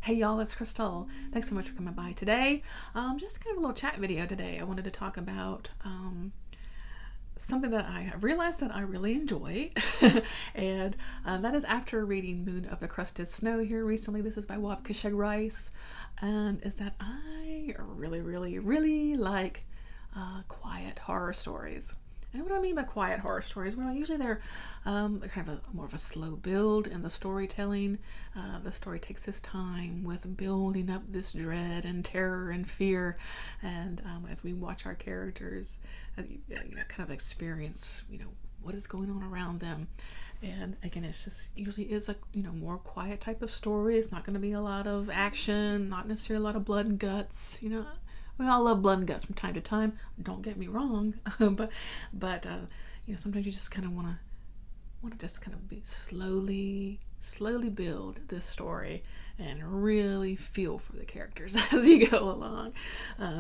Hey y'all, it's Crystal. Thanks so much for coming by today. Just kind of a little chat video today. I wanted to talk about something that I have realized that I really enjoy, and that is after reading Moon of the Crusted Snow here recently. This is by Waubgeshig, and is that I really like quiet horror stories. And what do I mean by quiet horror stories? Well, usually they're kind of more of a slow build in the storytelling. The story takes its time with building up this dread and terror and fear, and as we watch our characters, kind of experience, what is going on around them. And again, it's just usually is a more quiet type of story. It's not going to be a lot of action, not necessarily a lot of blood and guts. We all love blood and guts from time to time. Don't get me wrong, but sometimes you just kind of want to just kind of be slowly build this story and really feel for the characters as you go along,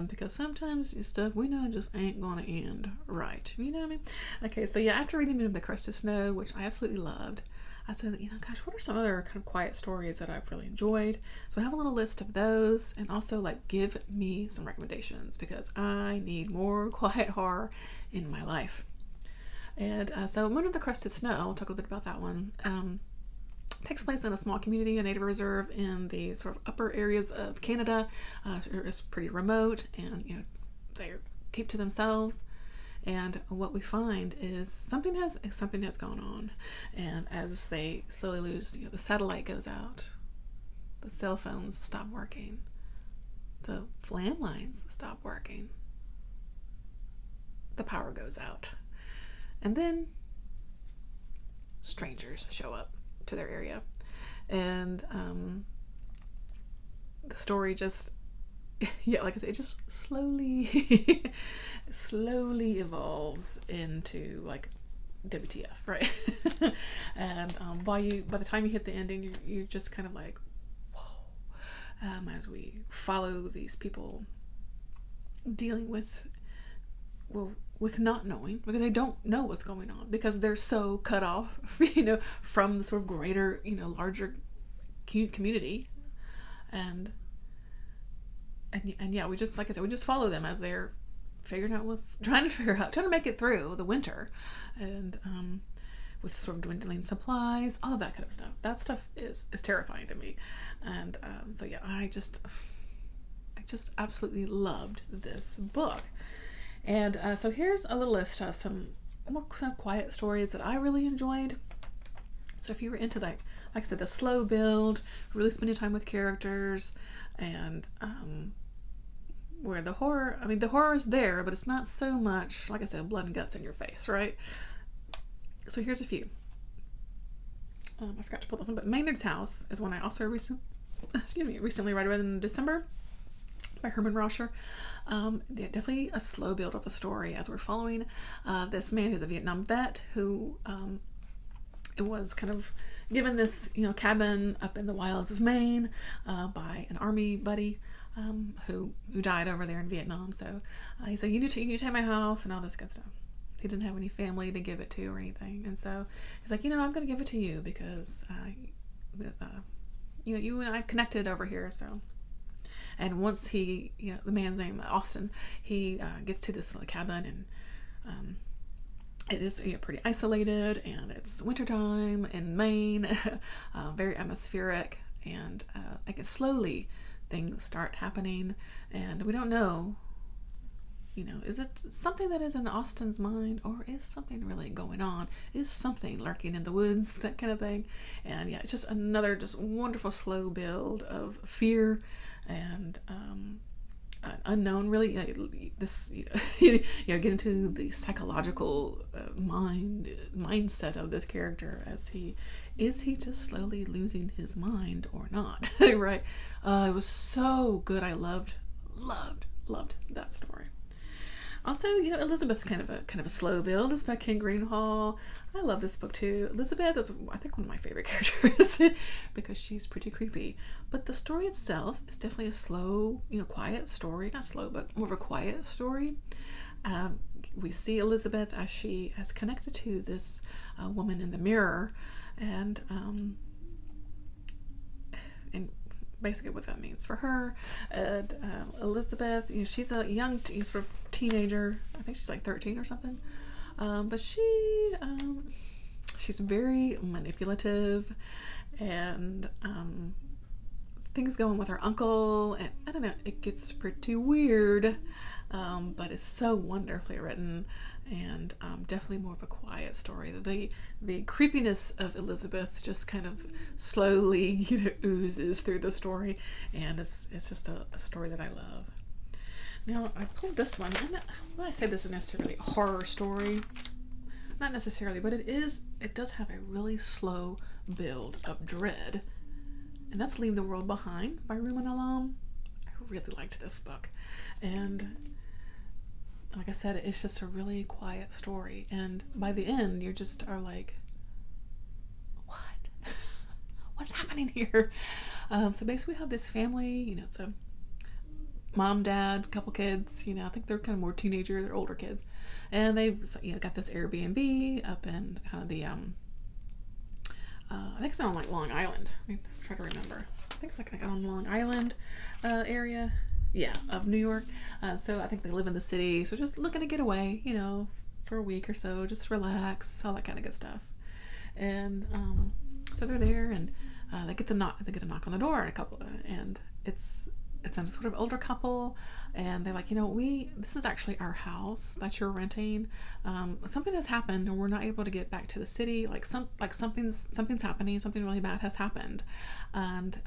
because sometimes stuff we know just ain't gonna end right. You know what I mean? Okay, so yeah, after reading Moon of the Crusted Snow, which I absolutely loved, I said, gosh, what are some other kind of quiet stories that I've really enjoyed? So I have a little list of those, and also give me some recommendations because I need more quiet horror in my life. And so Moon of the Crusted Snow, I'll talk a little bit about that one. Takes place in a small community, a native reserve in the sort of upper areas of Canada. It's pretty remote, and they keep to themselves. And what we find is something has gone on, and as they slowly lose, the satellite goes out, the cell phones stop working, the landlines stop working, the power goes out, and then strangers show up to their area, and the story just like I said, it just slowly evolves into WTF, right? And by the time you hit the ending, you're just kind of like, whoa. As we follow these people dealing with not knowing, because they don't know what's going on, because they're so cut off, from the sort of greater, larger community, and yeah, we just, like I said, we just follow them as they're trying to make it through the winter, and with sort of dwindling supplies, all of that kind of stuff. That stuff is terrifying to me, and so yeah, I just absolutely loved this book. And so here's a little list of some quiet stories that I really enjoyed. So if you were into that, like I said, the slow build, really spending time with characters, and where the horror is there, but it's not so much, like I said, blood and guts in your face, right? So here's a few. I forgot to pull this one, but Maynards House is one I also recently read in December, by Herman Raucher. Yeah, definitely a slow build of a story as we're following this man who's a Vietnam vet who it was kind of given this cabin up in the wilds of Maine by an army buddy who died over there in Vietnam. So he said, you need to take my house and all this good stuff. He didn't have any family to give it to or anything, and so he's like, I'm going to give it to you because you and I connected over here. So, and once he, the man's name Austin, he gets to this little cabin, and it is pretty isolated, and it's wintertime in Maine, very atmospheric, and I guess slowly things start happening, and we don't know, is it something that is in Austin's mind, or is something really going on? Is something lurking in the woods, that kind of thing? And yeah, it's just another just wonderful slow build of fear and unknown, really. This get into the psychological mindset of this character, as is he just slowly losing his mind or not? Right? It was so good. I loved that story. Also, Elizabeth's kind of a slow build. This is by Ken Greenhall. I love this book too. Elizabeth is, I think, one of my favorite characters because she's pretty creepy. But the story itself is definitely a slow, quiet story. Not slow, but more of a quiet story. We see Elizabeth as she has connected to this woman in the mirror, and basically what that means for her. And Elizabeth, she's a young sort of teenager. I think she's like 13 or something. But she's very manipulative, and things going with her uncle, and I don't know, it gets pretty weird, but it's so wonderfully written, and definitely more of a quiet story. The creepiness of Elizabeth just kind of slowly oozes through the story, and it's just a story that I love. Now I pulled this one. When I say this is necessarily a horror story, not necessarily, but it does have a really slow build of dread. And that's Leave the World Behind by Rumaan. I really liked this book. And like I said, it's just a really quiet story. And by the end, you just are like, what? What's happening here? So basically we have this family, it's a mom, dad, couple kids, I think they're kind of more teenager, they're older kids. And they've, got this Airbnb up in kind of the, I think it's on like Long Island. Let me try to remember. I think it's like on Long Island area, of New York. So I think they live in the city. So just looking to get away, for a week or so, just relax, all that kind of good stuff. And so they're there, and they get a knock on the door, and it's a sort of older couple, and they're like, this is actually our house that you're renting. Something has happened, and we're not able to get back to the city. Something's happening. Something really bad has happened, and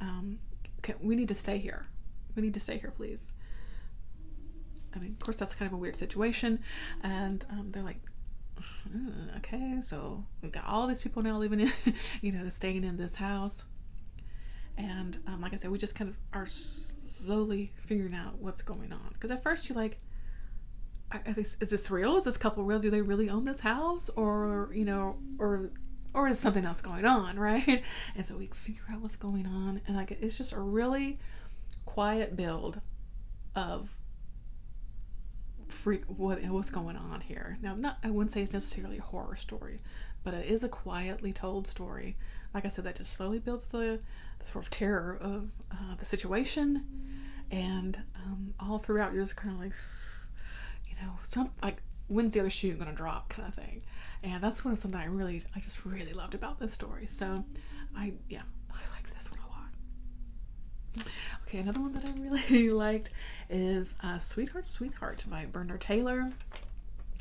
we need to stay here. We need to stay here, please. I mean, of course, that's kind of a weird situation, and they're like, okay, so we've got all these people now living in, staying in this house. And like I said, we just kind of are slowly figuring out what's going on. Because at first you're like, is this real? Is this couple real? Do they really own this house? Or is something else going on, right? And so we figure out what's going on. And like, it's just a really quiet build of what's going on here. Now, I wouldn't say it's necessarily a horror story, but it is a quietly told story. Like I said, that just slowly builds the sort of terror of the situation, and all throughout you're just kind of like, when's the other shoe gonna drop kind of thing. And that's something I just really loved about this story. So I liked this one a lot. Okay, another one that I really liked is Sweetheart by Bernard Taylor.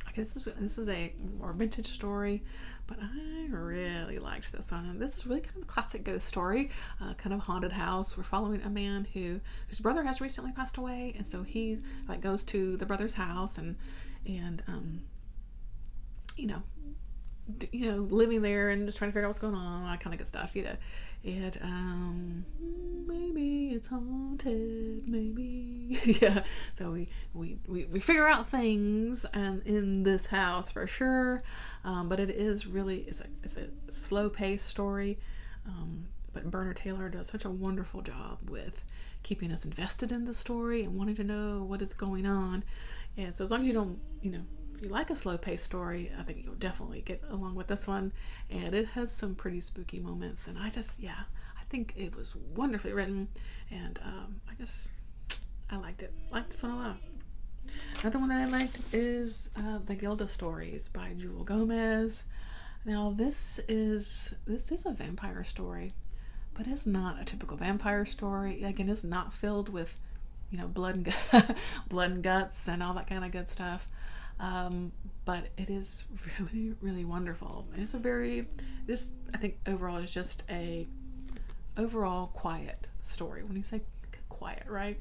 Okay, this is a more vintage story, but I really liked this one. And this is really kind of a classic ghost story, kind of haunted house. We're following a man whose brother has recently passed away, and so he goes to the brother's house and living there and just trying to figure out what's going on, all that kind of good stuff, And maybe it's haunted, maybe. Yeah. So we figure out things in this house for sure. But it is really it's a slow paced story. But Bernard Taylor does such a wonderful job with keeping us invested in the story and wanting to know what is going on. And so as long as you don't, if you like a slow-paced story, I think you'll definitely get along with this one. And it has some pretty spooky moments. And I think it was wonderfully written. And I liked it. I liked this one a lot. Another one that I liked is the Gilda Stories by Jewelle Gomez. Now this is a vampire story, but it's not a typical vampire story. Again, it's not filled with, blood and guts and all that kind of good stuff. But it is really, really wonderful. And this I think overall is just a overall quiet story. When you say quiet, right?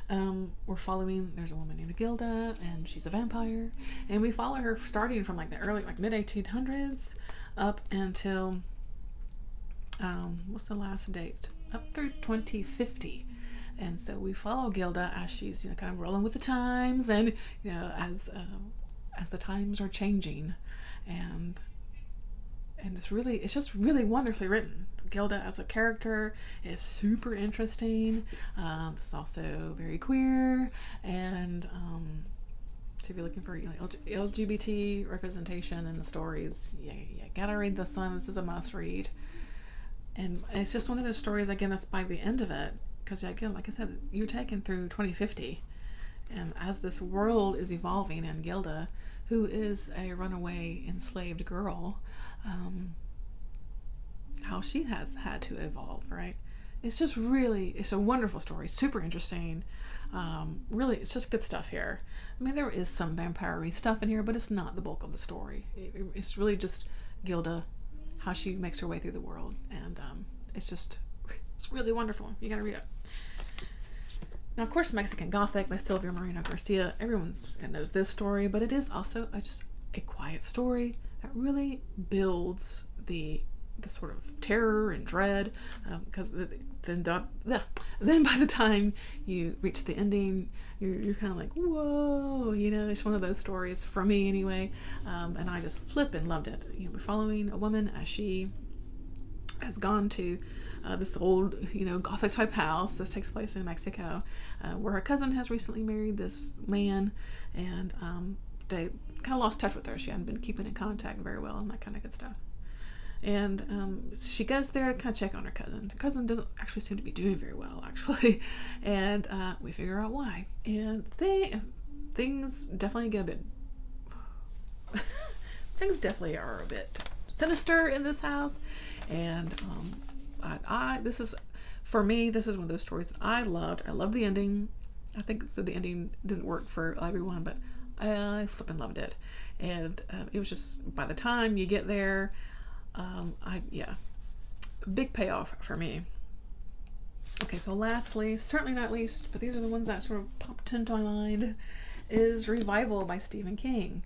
There's a woman named Gilda, and she's a vampire, and we follow her starting from the early, mid 1800s up until, what's the last date? Up through 2050. And so we follow Gilda as she's, kind of rolling with the times, and, as the times are changing, and it's just really wonderfully written. Gilda as a character is super interesting. It's also very queer, and so if you're looking for LGBT representation in the stories, you gotta read this one. This is a must read, and it's just one of those stories, again, that's by the end of it, because again, like I said, you're taken through 2050, and as this world is evolving, and Gilda, who is a runaway enslaved girl, how she has had to evolve, right? It's just really, it's a wonderful story, super interesting. Really, it's just good stuff here. I mean, there is some vampire-y stuff in here, but it's not the bulk of the story. It's really just Gilda, how she makes her way through the world, and it's really wonderful. You gotta read it. Now, of course, Mexican Gothic by Silvia Moreno-Garcia. Everyone knows this story, but it is also just a quiet story that really builds the sort of terror and dread, because then by the time you reach the ending, you're kind of like, whoa, you know. It's one of those stories, for me anyway, and I just flippin' loved it. You know, we're following a woman as she has gone to this old, Gothic type house. This takes place in Mexico, where her cousin has recently married this man, and they kind of lost touch with her. She hadn't been keeping in contact very well, and that kind of good stuff. And she goes there to kind of check on her cousin. Her cousin doesn't actually seem to be doing very well, actually, and we figure out why. And things definitely get a bit things definitely are a bit sinister in this house, and this is, for me, this is one of those stories that I loved. I love the ending. I think so. The ending didn't work for everyone, but I flippin' loved it. And it was just, by the time you get there, big payoff for me. Okay, so lastly, certainly not least, but these are the ones that sort of popped into my mind, is Revival by Stephen King.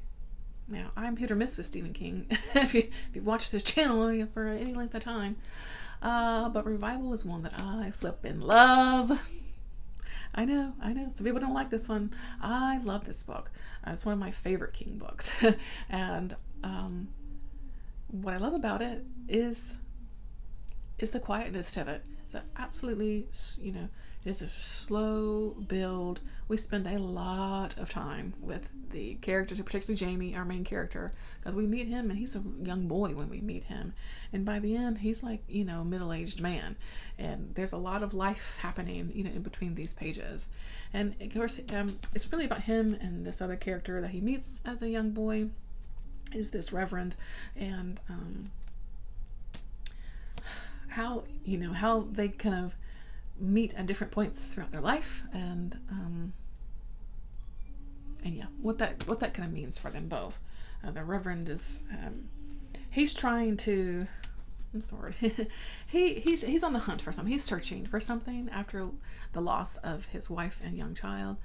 Now, I'm hit or miss with Stephen King, if you've watched this channel for any length of time. But Revival is one that I flippin' love. I know, some people don't like this one. I love this book. It's one of my favorite King books. And what I love about it is the quietness of it. It's absolutely, it is a slow build. We spend a lot of time with the characters, particularly Jamie, our main character, because we meet him, and he's a young boy when we meet him. And by the end, he's like, a middle-aged man. And there's a lot of life happening, in between these pages. And of course, it's really about him and this other character that he meets as a young boy, is this reverend, and how they kind of meet at different points throughout their life, and what that kind of means for them both. The reverend is he's trying to, what's the word? he's on the hunt for something. He's searching for something after the loss of his wife and young child,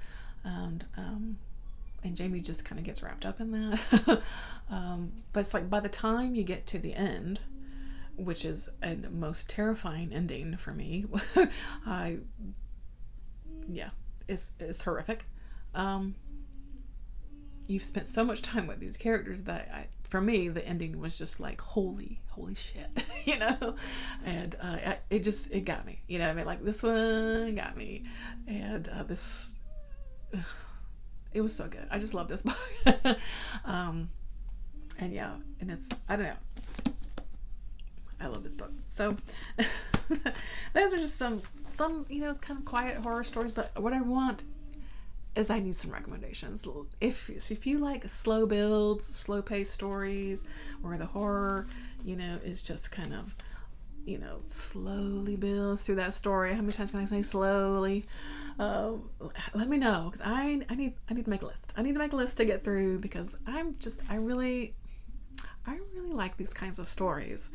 and Jamie just kind of gets wrapped up in that. But it's like, by the time you get to the end, which is a most terrifying ending for me, it's horrific. You've spent so much time with these characters that for me, the ending was just like, holy shit, and it got me, I mean, like, this one got me, and it was so good. I just love this book. And it's, I don't know, I love this book. So those are just some kind of quiet horror stories, but what I want is, I need some recommendations. If you like slow builds, slow paced stories, where the horror, is just kind of, slowly builds through that story. How many times can I say slowly? Let me know, because I need to make a list. I need to make a list to get through, because I really like these kinds of stories,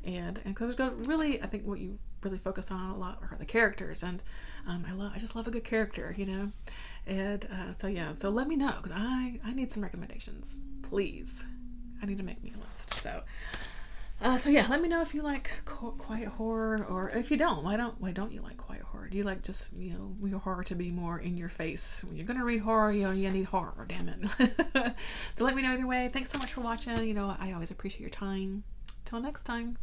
and because really, I think what you really focus on a lot are the characters, and I just love a good character, and so let me know, because I need some recommendations, please. I need to make me a list. So let me know if you like quiet horror, or if you don't, why don't you like quiet horror? Do you like just, your horror to be more in your face? When you're going to read horror, you need horror, damn it. So let me know either way. Thanks so much for watching. I always appreciate your time. Till next time.